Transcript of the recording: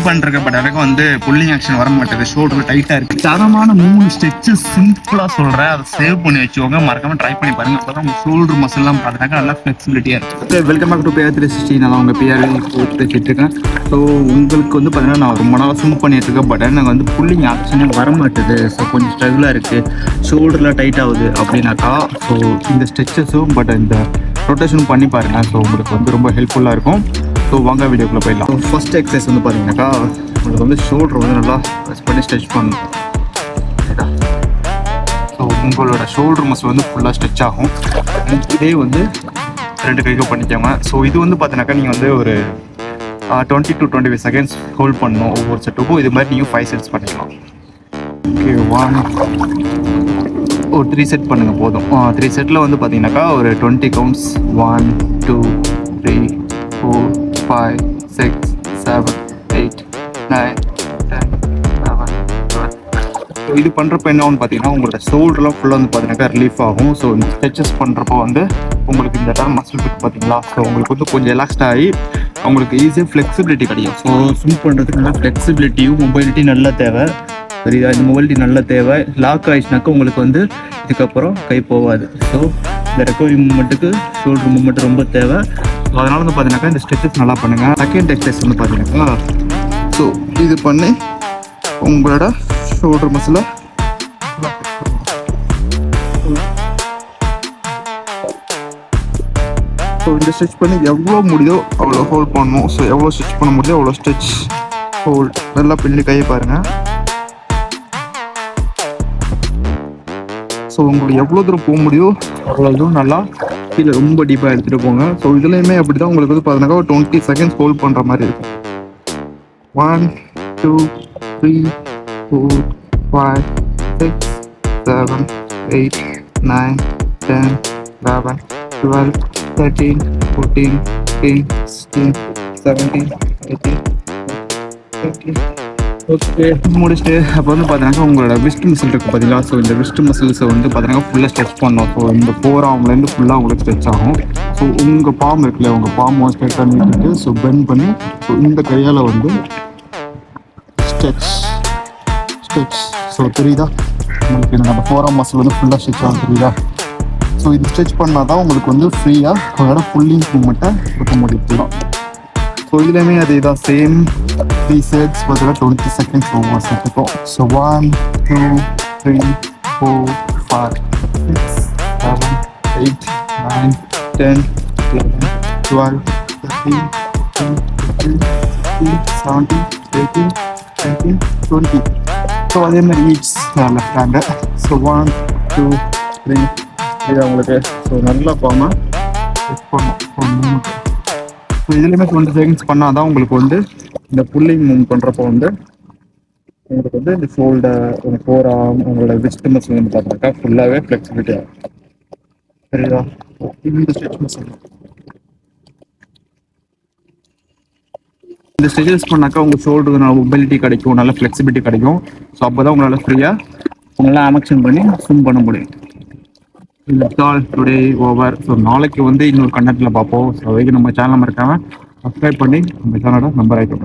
பண்றதுக்கு பட் எனக்கு வந்து புல்லிங் ஆக்ஷன் வர மாட்டேது. ஷோல்டர் டைட்டா இருக்கு. தரமான 3 ஸ்ட்ரெச்சஸ் சிம்பிளா சொல்றேன், அதை சேவ் பண்ணி வச்சுக்கோங்க. மறக்காம ட்ரை பண்ணி பாருங்க. அப்பதான் உங்க ஷோல்டர் மசில் எல்லாம் பார்த்தாக்க நல்லா ஃபிளெக்சிபிலிட்டியா இருக்கு. Welcome back to PR 360. நான் உங்க PR வச்சுட்டு இருக்கேன். ஸோ உங்களுக்கு வந்து பார்த்தீங்கன்னா நான் ரொம்ப நாளாக ஸ்விம் பண்ணிட்டு இருக்கேன். பட் எனக்கு வந்து புல்லிங் ஆக்ஷனே வர மாட்டேது. ஸோ கொஞ்சம் ஸ்ட்ரகிளாக இருக்கு. ஷோல்டர்லாம் டைட் ஆகுது அப்படின்னாக்கா ஸோ இந்த ஸ்ட்ரெச்சஸும் பட் இந்த ரொட்டேஷனும் பண்ணி பாருங்க. ஸோ உங்களுக்கு வந்து ரொம்ப ஹெல்ப்ஃபுல்லாக இருக்கும். ஸோ வாங்க வீடியோக்குள்ளே போயிடலாம். ஸோ ஃபர்ஸ்ட் எக்ஸசைஸ் வந்து பார்த்தீங்கன்னாக்கா உங்களுக்கு வந்து ஷோல்டர் வந்து நல்லா ப்ரெஸ் பண்ணி ஸ்ட்ரெச் பண்ணணும். ஸோ உங்களோட ஷோல்டர் மசில் வந்து ஃபுல்லாக ஸ்ட்ரெச் ஆகும். இதே வந்து 2 கைக்கும் பண்ணிக்கோங்க. ஸோ இது வந்து பார்த்தீங்கன்னாக்கா நீங்கள் வந்து ஒரு 20 to 25 செகண்ட்ஸ் ஹோல்ட் பண்ணணும் ஒவ்வொரு செட்டுக்கும். இது மாதிரி நீங்கள் 5 செட்ஸ் பண்ணிக்கலாம். ஓகே, 3 செட் பண்ணுங்கள் போதும். 3 செட்டில் வந்து பார்த்தீங்கன்னாக்கா ஒரு 20 கவுண்ட்ஸ். 1 2 3 4 5 6 7 8 9 10 11 12. ஸோ இது பண்ணுறப்ப என்ன ஆகும்னு பார்த்தீங்கன்னா உங்களோட ஷோல்டர்லாம் ஃபுல்லாக வந்து பார்த்தீங்கன்னாக்கா ரிலீஃப் ஆகும். ஸோ இந்த ஸ்ட்ரெச்சஸ் பண்ணுறப்போ வந்து உங்களுக்கு இந்த டர்ம் மசில் இருக்குது பார்த்தீங்களா. ஸோ உங்களுக்கு வந்து கொஞ்சம் ரிலாக்ஸ்ட் ஆகி உங்களுக்கு ஈஸியாக ஃப்ளெக்சிபிலிட்டி கிடைக்கும். ஸோ ஸ்விம் பண்ணுறதுக்கு நல்லா ஃப்ளெக்சிபிலிட்டியும் மொபைலிட்டி நல்லா தேவை. சரிதா, இந்த மொபைலிட்டி நல்லா தேவை. லாக் ஆயிடுச்சுனாக்கா உங்களுக்கு வந்து இதுக்கப்புறம் கை போகாது. ஸோ இந்த ரெக்கவரி மூமெண்ட்டுக்கு ஷோல்டர் மூமெண்ட் ரொம்ப தேவை. ஸோ அதனால வந்து பார்த்தீங்கன்னாக்கா இந்த ஸ்ட்ரெச்சஸ் நல்லா பண்ணுங்கள். செகண்ட் எக்ஸசைஸ் வந்து பார்த்தீங்கன்னாக்கா ஸோ இது பண்ணி உங்களோட ஷோல்டர் மசிலை ஸோ இந்த ஸ்ட்ரெச் பண்ணி எவ்வளோ முடியுதோ அவ்வளோ ஹோல்ட் பண்ணணும். ஸோ எவ்வளோ ஸ்ட்ரெச் பண்ண முடியுதோ அவ்வளோ ஸ்ட்ரெச் ஹோல்ட் நல்லா பின்னி கையை பாருங்கள். ஸோ உங்களுக்கு எவ்வளோ தூரம் போக முடியுதோ அவ்வளோ தூரம் நல்லா கீழே ரொம்ப டீப்பாக எடுத்துகிட்டு போங்க. ஸோ இதுலேயுமே அப்படி தான் உங்களுக்கு வந்து பார்த்தீங்கன்னா 20 செகண்ட்ஸ் ஹோல்ட் பண்ணுற மாதிரி இருக்கும். 1 2 3 4 5 6 7 8 9 10 11 12 13 14 15 16 17 18 19. ஓகே, முடிச்சுட்டு அப்போ வந்து பார்த்தீங்கன்னா உங்களோட விஸ்ட் மசில் இருக்குது பார்த்தீங்களா. ஸோ இந்த விஸ்ட் மசில்ஸை வந்து பார்த்தீங்கன்னா ஃபுல்லாக ஸ்ட்ரெச் பண்ணணும். ஸோ இந்த 4 ஆர்ம்லேருந்து ஃபுல்லாக உங்களுக்கு ஸ்ட்ரெச் ஆகும். ஸோ உங்கள் பாம் இருக்குல்ல, உங்கள் பாம் ஸ்ட்ரெச்சாக நீட்டிட்டு ஸோ பெண்ட் பண்ணி ஸோ இந்த கையால் வந்து ஸ்ட்ரெச். ஸோ தெரியுதா உங்களுக்கு நம்ம 4 ஆர்ம் மசில் வந்து ஃபுல்லாக ஸ்ட்ரெச் ஆகும், தெரியுதா. ஸோ இது ஸ்ட்ரெச் பண்ணால் தான் உங்களுக்கு வந்து ஃப்ரீயாக உங்களோட புல்லிங் மூமெண்ட்டை கொடுக்க முடியும். ஸோ இதுலேயுமே அதே தான் சேம் 3 செட்ஸ் பார்த்தீங்கன்னா 20 செகண்ட்ஸ் ஒவ்வொரு செட்டுக்கும். ஸோ 1 2 3 4 5 6 7 8 9 10 11 12 13 14 15 16 17 18 20. ஸோ அதே மாதிரி ஈச் லெஃப்ட் ஹேண்டு. ஸோ 1 2 3 இது உங்களுக்கு ஸோ நல்லா ஃபார்மாக செட் பண்ணும். ஸோ இதுலேயுமே 20 செகண்ட்ஸ் பண்ணால் தான் உங்களுக்கு வந்து இந்த புல்லிங் மூவ் பண்ணுறப்போ வந்து உங்களுக்கு வந்து இந்த ஷோல்டர் உங்கள் 4 ஆர்ம் உங்களோட விஸ்ட் மசில் வந்து பார்த்தாக்கா ஃபுல்லாகவே ஃப்ளெக்சிபிலிட்டி ஆகும். சரிதா, இந்த ஸ்ட்ரெச் மசில் இந்த ஸ்ட்ரெச்சஸ் பண்ணாக்கா உங்கள் ஷோல்டருக்கு நல்ல மொபிலிட்டி கிடைக்கும், நல்ல ஃப்ளெக்சிபிலிட்டி கிடைக்கும். ஸோ அப்போ தான் உங்களால் ஃப்ரீயாக உங்களால் ஆக்ஷன் பண்ணி ஸ்விம் பண்ண முடியும். All today over. ஸோ நாளைக்கு வந்து இன்னொரு கண்டென்ட்டில் பார்ப்போம். ஸோ அதுக்கு நம்ம சேனலை மறக்காமல் சப்ஸ்கிரைப் பண்ணி நம்ம சேனலோட நம்பர் ஆகிட்டு